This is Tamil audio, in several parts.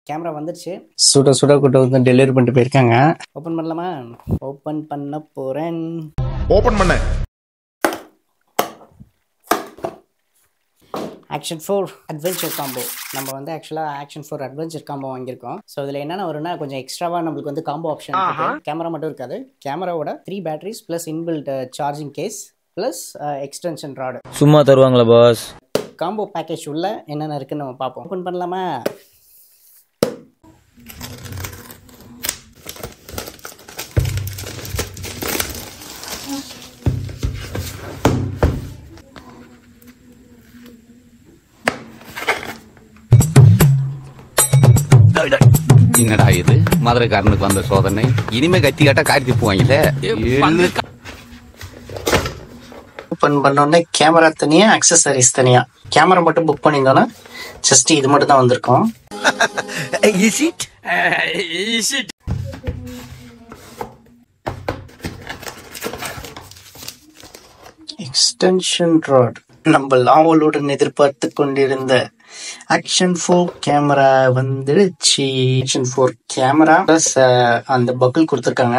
கேமரா வந்துருச்சு. சுட சுட கூட்ட வந்து டெலிவரி பண்ணிட்டு போயிருக்காங்க. ஓப்பன் பண்ணலாமா? ஓப்பன் பண்ண போகிறேன். ஓப்பன் பண்ண. Action 4 adventure combo. நம்ம வந்து ஆக்சுவலாக ஆக்ஷன் 4 அட்வென்ச்சர் காம்போ வாங்கியிருக்கோம். ஸோ இதில் என்னென்ன வரும்னா கொஞ்சம் எக்ஸ்ட்ராவாக நம்மளுக்கு வந்து காம்போ ஆப்ஷன் இருக்கு. கேமரா மட்டும் இருக்காது. கேமராவோட 3 batteries plus inbuilt charging case plus extension rod சும்மா தருவாங்களா பாஸ்? காம்போ பேக்கேஜ் உள்ள என்னென்ன இருக்குன்னு நம்ம பார்ப்போம். ஓப்பன் பண்ணலாமா? என்னடா இது மதுரைக்காரனுக்கு வந்த சோதனை? இனிமே கத்தி காட்டா காரி திப்புவாங்கல்ல. ஓப்பன் பண்ணோடனே கேமரா தனியா, அக்சசரிஸ் தனியா. கேமரா மட்டும் புக் பண்ணியிருந்தோன்னா ஜஸ்ட் இது மட்டும் தான் வந்திருக்கும். Extension rod. நம்ம லாவலுடன் எதிர்பார்த்து கொண்டிருந்த ஆக்ஷன் 4 கேமரா வந்துடுச்சு. ஆக்ஷன் 4 கேமரா பிளஸ் அந்த பக்கிள் கொடுத்துருக்காங்க.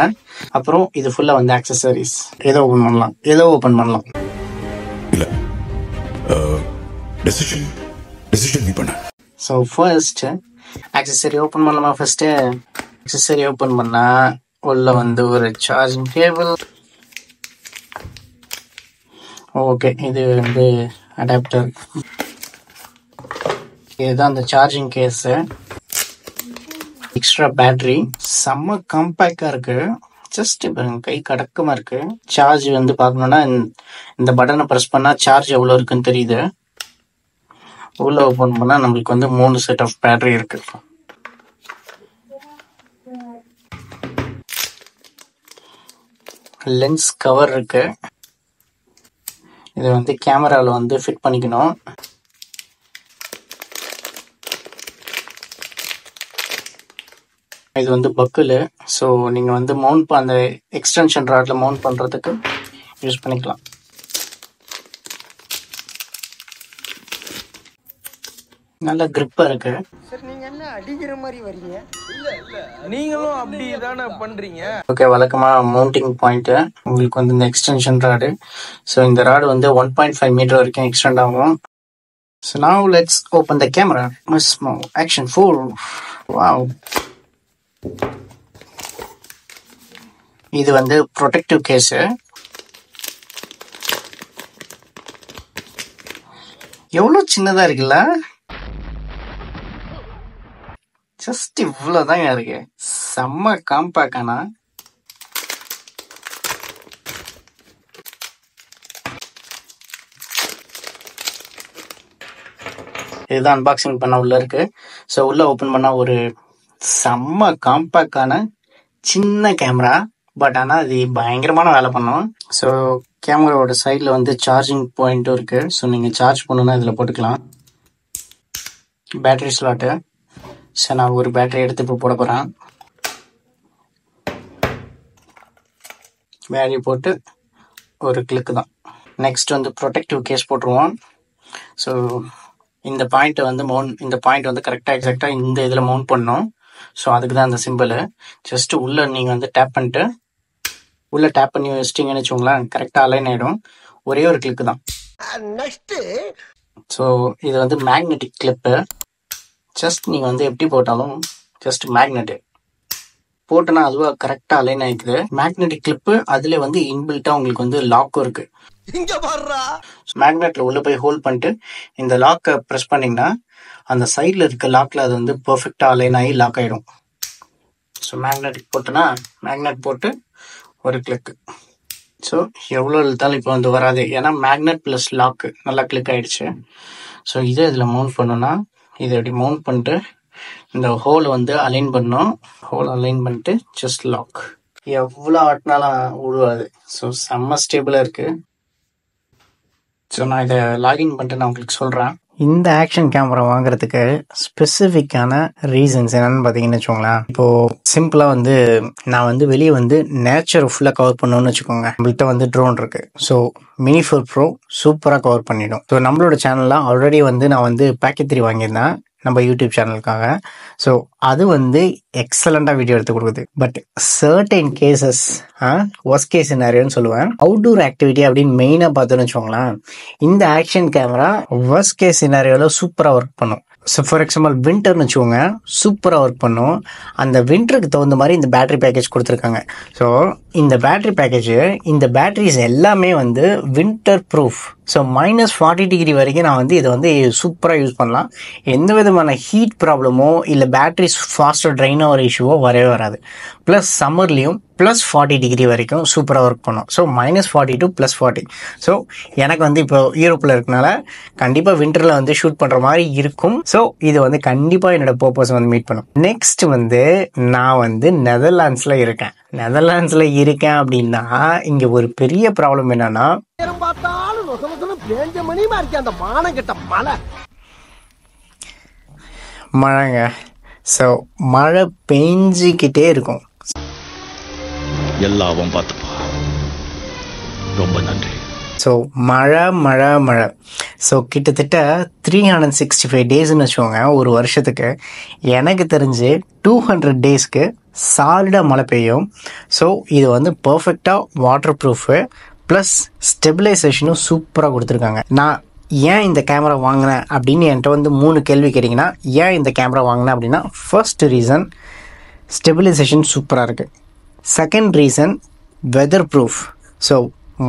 அப்புறம் இது ஃபுல்லா வந்து ஆக்சசரிஸ். ஏதோ ஓபன் பண்ணலாம். இல்ல டெசிஷன் நீ பண்ண. ஸோ ஃபர்ஸ்ட் ஆக்சசரி ஓப்பன் பண்ணலாமா? ஃபர்ஸ்ட் ஆக்சசரி ஓப்பன் பண்ணா உள்ள வந்து ஒரு சார்ஜிங் கேபிள். ஓகே, இது வந்து அடாப்டர். இதுதான் அந்த சார்ஜிங் கேஸ். Extra battery. செம்ம காம்பேக்டா இருக்கு. ஜஸ்ட் கை கடக்கமா இருக்கு. சார்ஜ் வந்து பார்க்கணும்னா இந்த பட்டனை ப்ரெஸ் பண்ணா சார்ஜ் எவ்வளவு இருக்குன்னு தெரியுது. உள்ள ஓபன் பண்ணா நம்மளுக்கு வந்து 3 செட் ஆஃப் பேட்டரி இருக்கு. லென்ஸ் கவர் இருக்கு. இது வந்து கேமராவில் வந்து ஃபிட் பண்ணிக்கணும். இது வந்து பக்கிள். ஸோ நீங்கள் வந்து அந்த எக்ஸ்டென்ஷன் ராட்ல மவுண்ட் பண்ணுறதுக்கு யூஸ் பண்ணிக்கலாம். நல்ல கிரிப்பா இருக்கு. சார் நீங்க என்ன அடிக்கிற மாதிரி வரீங்க? இல்ல நீங்களும் அப்படி தானே பண்றீங்க. ஓகே, வழக்கமா மவுண்டிங் பாயிண்ட் உங்களுக்கு வந்து இந்த எக்ஸ்டென்ஷன் ராடு. ஸோ இந்த ராடு வந்து 1.5 மீட்டர் வரைக்கும் எக்ஸ்டெண்ட் ஆகும். So now let's open the camera. Action 4. Wow, இது வந்து ப்ரொடெக்டிவ் கேஸ். எவ்வளவு சின்னதா இருக்குல்ல? ஜஸ்ட் இவ்வளவுதான் இருக்கு. செம்ம காம்பேக்ட். ஆனா இதுதான் அன்பாக்சிங் பண்ண உள்ள இருக்கு. ஸோ உள்ள ஓபன் பண்ணா ஒரு செம்ம காம்பேக்டான சின்ன கேமரா. பட் ஆனால் அது பயங்கரமான வேலை பண்ணும். ஸோ கேமராவோட சைடில் வந்து சார்ஜிங் பாயிண்ட்டும் இருக்கு. ஸோ நீங்கள் சார்ஜ் பண்ணணும்னா இதில் போட்டுக்கலாம். Battery slot. ஸோ நான் ஒரு பேட்டரி எடுத்து இப்போ போட போகிறேன். பேட்டரி போட்டு ஒரு கிளிக்கு தான். நெக்ஸ்ட் வந்து ப்ரொடெக்டிவ் கேஸ் போட்டுருவோம். ஸோ இந்த பாயிண்ட்டை வந்து இந்த பாயிண்ட் வந்து கரெக்டாக எக்ஸாக்டாக இந்த இதில் மவுண்ட் பண்ணணும். ஸோ அதுக்கு தான் அந்த சிம்பிள். ஜஸ்ட் உள்ள நீங்கள் வந்து டேப் பண்ணிட்டு உள்ள டேப் பண்ணி வச்சிட்டிங்கன்னு வச்சுக்கோங்களேன், கரெக்டாக அலைன் ஆகிடும். ஒரே ஒரு கிளிக்கு தான். ஸோ இது வந்து மேக்னெட்டிக் கிளிப்பு. ஜஸ்ட் நீங்கள் வந்து எப்படி போட்டாலும் ஜஸ்ட் மேக்னெட்டு போட்டோன்னா அதுவாக கரெக்டாக அலைன் ஆகிக்குது. மேக்னெட்டிக் கிளிப்பு அதில் வந்து இன்பில்ட்டாக உங்களுக்கு வந்து லாக்கும் இருக்கு. மேக்னெட்ல உள்ள போய் ஹோல்ட் பண்ணிட்டு இந்த லாக்கை ப்ரெஸ் பண்ணிங்கன்னா அந்த சைடில் இருக்க லாக்கில் அது வந்து பர்ஃபெக்டாக அலைன் ஆகி லாக் ஆகிடும். ஸோ மேக்னெட்டிக் போட்டோன்னா மேக்னெட் போட்டு ஒரு கிளிக்கு. ஸோ எவ்வளோ இழுத்தாலும் இப்போ வந்து வராது. ஏன்னா மேக்னெட் ப்ளஸ் லாக்கு நல்லா கிளிக் ஆகிடுச்சு. ஸோ இதை இதில் மவுண்ட் பண்ணோன்னா இதை இப்படி மவுண்ட் பண்ணிட்டு இந்த ஹோலை வந்து அலைன் பண்ணோம். ஹோல் அலைன் பண்ணிட்டு ஜஸ்ட் லாக். எவ்வளோ ஆட்டினாலும் விழுவாது. ஸோ செம்ம ஸ்டேபிளாக இருக்குது. ஸோ நான் இதை லாகின் பண்ணிட்டு நான் உங்களுக்கு சொல்கிறேன். இந்த ஆக்ஷன் கேமரா வாங்குறதுக்கு ஸ்பெசிஃபிக்கான ரீசன்ஸ் என்னன்னு பார்த்தீங்கன்னு வச்சுக்கோங்களேன். இப்போது சிம்பிளாக வந்து நான் வந்து வெளியே வந்து நேச்சரை ஃபுல்லாக கவர் பண்ணணும்னு வச்சுக்கோங்க. நம்மள்கிட்ட வந்து ட்ரோன் இருக்குது. ஸோ மினி 4 Pro சூப்பராக கவர் பண்ணிடும். ஸோ நம்மளோட சேனலில் ஆல்ரெடி வந்து நான் வந்து பேக்கெட் 3 வாங்கியிருந்தேன். நம்ம யூடியூப் சேனலுக்காக. ஸோ அது வந்து எக்ஸலண்ட்டாக வீடியோ எடுத்து கொடுக்குது. But certain cases worst case சினாரியோன்னு சொல்லுவேன். அவுட்டோர் ஆக்டிவிட்டி அப்படின்னு மெயினாக பார்த்தோன்னு வச்சுக்கோங்களேன், இந்த ஆக்ஷன் கேமரா ஒர்ஸ்ட் கேஸ் சினாரியோவில் சூப்பராக ஒர்க் பண்ணும். ஸோ ஃபார் எக்ஸாம்பிள் வின்டர்னு வச்சுக்கோங்க, சூப்பராக ஒர்க் பண்ணும். அந்த வின்டருக்கு தகுந்த மாதிரி இந்த பேட்டரி பேக்கேஜ் கொடுத்துருக்காங்க. ஸோ இந்த பேட்டரி பேக்கேஜ், இந்த பேட்டரிஸ் எல்லாமே வந்து வின்டர் ப்ரூஃப். ஸோ -40 டிகிரி வரைக்கும் நான் வந்து இதை வந்து சூப்பராக யூஸ் பண்ணலாம். எந்த விதமான ஹீட் ப்ராப்ளமோ இல்லை பேட்டரிஸ் ஃபாஸ்ட்டாக ட்ரைன் ஆகிற இஷ்யூவோ வரவே வராது. ப்ளஸ் சம்மர்லேயும் +40 டிகிரி வரைக்கும் சூப்பராக ஒர்க் பண்ணும். So -40 to +40. ஸோ எனக்கு வந்து இப்போ யூரோப்பில் இருக்கனால கண்டிப்பாக வின்டரில் வந்து ஷூட் பண்ணுற மாதிரி இருக்கும். ஸோ இது வந்து கண்டிப்பாக என்னோட பர்பஸ் வந்து மீட் பண்ணும். நெக்ஸ்ட் வந்து நான் வந்து நெதர்லாண்ட்ஸில் இருக்கேன். நெதர்லாண்ட்ஸில் இருக்கேன் அப்படின்னா இங்கே ஒரு பெரிய ப்ராப்ளம் என்னன்னா, பார்த்தாலும் பேஞ்ச மணிமா இருக்கு அந்த மானம் கெட்ட மழை. மழைங்க. ஸோ மழை பெஞ்சிக்கிட்டே இருக்கும். எல்லாம் பார்த்துப்பா. ரொம்ப நன்றி. ஸோ மழை மழை மழை. ஸோ கிட்டத்தட்ட 365 டேஸ்ன்னு வச்சுக்கோங்க ஒரு வருஷத்துக்கு. எனக்கு தெரிஞ்சு 200 டேஸ்க்கு சாலிடாக மழை பெய்யும். ஸோ இது வந்து பர்ஃபெக்டாக வாட்டர் ப்ரூஃபு ப்ளஸ் ஸ்டெபிலைசேஷனும் சூப்பராக கொடுத்துருக்காங்க. நான் ஏன் இந்த கேமரா வாங்கினேன் அப்படின்னு என்கிட்ட வந்து 3 கேள்வி கேட்டிங்கன்னா, ஏன் இந்த கேமரா வாங்கினேன் அப்படின்னா, ஃபர்ஸ்ட் ரீசன் ஸ்டெபிலைசேஷன் சூப்பராக இருக்குது. Second reason weather proof. So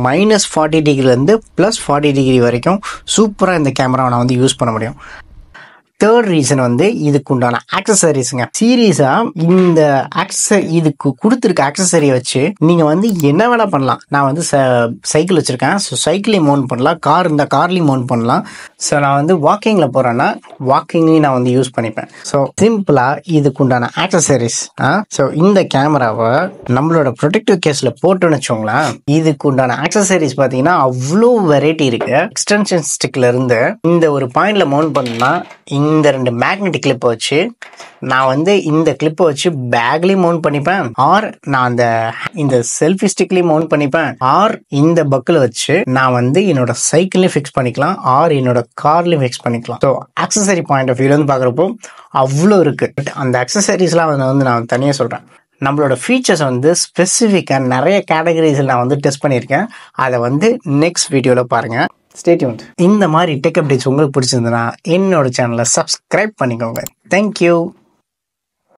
-40 டிகிரிலேருந்து +40 டிகிரி வரைக்கும் சூப்பராக இந்த கேமராவை நான் வந்து யூஸ் பண்ண முடியும். தேர்ட் ரீசன் வந்து இதுக்கு உண்டான ஆக்சசரிஸுங்க. சீரியஸாக இந்த இதுக்கு கொடுத்துருக்க ஆக்சசரியை வச்சு நீங்கள் வந்து என்ன வேணால் பண்ணலாம். நான் வந்து சைக்கிள் வச்சுருக்கேன். ஸோ சைக்கிளையும் மவுண்ட் பண்ணலாம், கார் இருந்தால் கார்லையும் மவுண்ட் பண்ணலாம். ஸோ நான் வந்து வாக்கிங்கில் போகிறேன்னா வாக்கிங்லையும் நான் வந்து யூஸ் பண்ணிப்பேன். ஸோ சிம்பிளாக இதுக்கு உண்டான ஆக்சசரிஸ். ஸோ இந்த கேமராவை நம்மளோட ப்ரொடெக்டிவ் கேஸில் போட்டோன்னு வச்சோங்களேன், இதுக்கு உண்டான ஆக்சசரிஸ் பார்த்தீங்கன்னா அவ்வளோ வெரைட்டி இருக்குது. எக்ஸ்டென்ஷன் ஸ்டிக்ல இருந்து இந்த ஒரு பாயிண்டில் மவுண்ட் பண்ணால் இந்த 2 மேக்னெட்டிக் கிளிப்பை வச்சு நான் வந்து இந்த கிளிப்பை வச்சு பேக்லேயும் மவுண்ட் பண்ணிப்பேன், ஆர் நான் இந்த செல்ஃபி ஸ்டிக்லேயும் மவுண்ட் பண்ணிப்பேன், ஆர் இந்த பக்கில் வச்சு நான் வந்து என்னோட சைக்கிளையும் ஃபிக்ஸ் பண்ணிக்கலாம், ஆர் என்னோட கார்லையும் ஃபிக்ஸ் பண்ணிக்கலாம். ஸோ ஆக்சசரி பாயிண்ட் ஆஃப் வியூல வந்து பார்க்குறப்போ அவ்வளோ இருக்குது. பட் அந்த ஆக்சசரிஸ்லாம் வந்து நான் தனியாக சொல்கிறேன். நம்மளோட ஃபீச்சர்ஸ் வந்து ஸ்பெசிஃபிக்காக நிறைய கேட்டகரிஸில் நான் வந்து டெஸ்ட் பண்ணியிருக்கேன். அதை வந்து நெக்ஸ்ட் வீடியோவில் பாருங்கள். Stay tuned. இந்த மாதிரி டெக் அப்டேட்ஸ் உங்களுக்கு பிடிச்சிருந்ததுன்னா என்னோட சேனலை சப்ஸ்கிரைப் பண்ணிக்கோங்க. தேங்க்யூ.